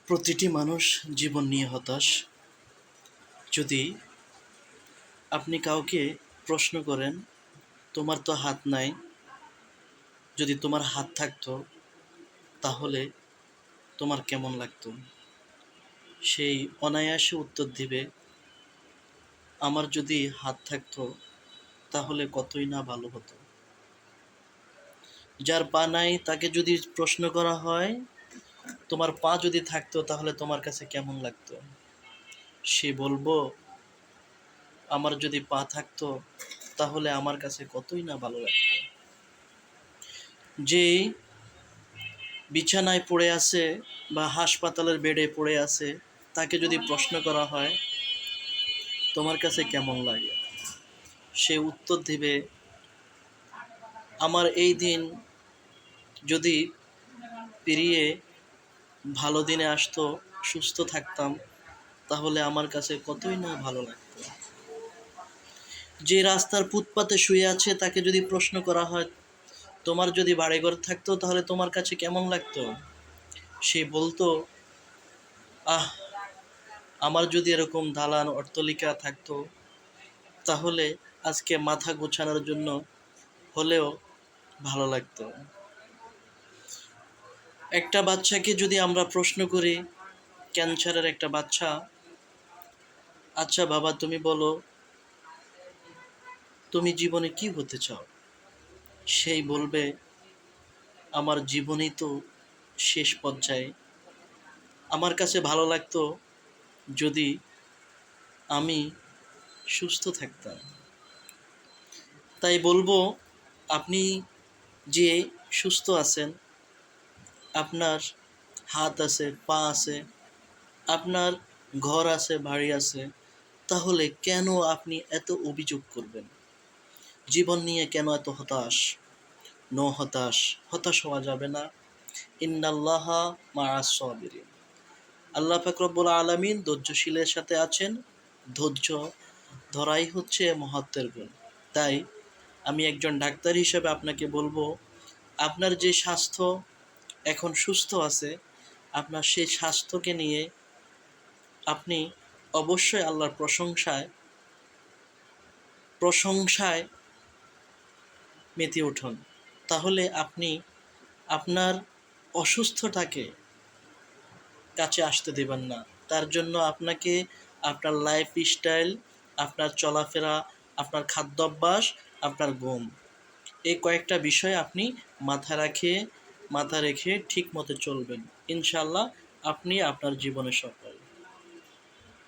প্রতিটি মানুষ জীবন নিয়ে হতাশ। যদি আপনি কাউকে প্রশ্ন করেন, তোমার তো হাত নাই, যদি তোমার হাত থাকতো তাহলে তোমার কেমন লাগতো? সেই অনায়াসে উত্তর দিবে, আমার যদি হাত থাকতো তাহলে কতই না ভালো হতো। যার পা নাই তাকে যদি প্রশ্ন করা হয়, তোমার পা যদি থাকতো তাহলে তোমার কাছে কেমন লাগতো? সে বলবো, আমার যদি পা থাকতো তাহলে আমার কাছে কতই না ভালো লাগতো। যে বিছানায় পড়ে আছে বা হাসপাতালের বেডে পড়ে আছে, তাকে যদি প্রশ্ন করা হয় তোমার কাছে কেমন লাগে, সে উত্তর দিবে, আমার এই দিন যদি পেরিয়ে ভালো দিনে আসতো, সুস্থ থাকতাম, তাহলে আমার কাছে কতই না ভালো লাগতো। যে রাস্তার ফুটপাতে শুয়ে আছে তাকে যদি প্রশ্ন করা হয়, তোমার যদি বাড়িঘর থাকতো তাহলে তোমার কাছে কেমন লাগতো, সে বলতো, আহ, আমার যদি এরকম দালান অট্টালিকা থাকতো তাহলে আজকে মাথা গোছানোর জন্য হলেও ভালো লাগতো। একটা বাচ্চাকে যদি আমরা প্রশ্ন করি, ক্যান্সারের একটা বাচ্চা, আচ্ছা বাবা তুমি বলো, তুমি জীবনে কি হতে চাও? সেই বলবে, আমার জীবনই তো শেষ পর্যায়ে, আমার কাছে ভালো লাগতো যদি আমি সুস্থ থাকতাম। তাই বলবো, আপনি যে সুস্থ আছেন, আপনার হাত আছে, পা আছে, আপনার ঘর আছে, বাড়ি আছে, তাহলে কেন আপনি এত অভিযোগ করবেন? জীবন নিয়ে কেন এত হতাশ? হতাশ হওয়া যাবে না। ইন্নাল্লাহা মাআস সাবিরিন। আল্লাহ পাক রব্বুল আলামিন ধৈর্যশীলের সাথে আছেন। ধৈর্য ধরাই হচ্ছে মহত্বের গুণ। তাই আমি একজন ডাক্তার হিসেবে আপনাকে বলবো, আপনার যে স্বাস্থ্য এখন সুস্থ আছে, আপনার সেই স্বাস্থ্যকে নিয়ে আপনি অবশ্যই আল্লাহর প্রশংসায় মেতে উঠুন। তাহলে আপনি আপনার অসুস্থতাকে কাছে আসতে দেবেন না। তার জন্য আপনাকে আপনার লাইফস্টাইল, আপনার চলাফেরা, আপনার খাদ্যাভ্যাস, আপনার ঘুম, এই কয়েকটা বিষয় আপনি মাথা রেখে ঠিক মতো চলবেন। ইনশাআল্লাহ আপনি আপনার জীবনে সফল।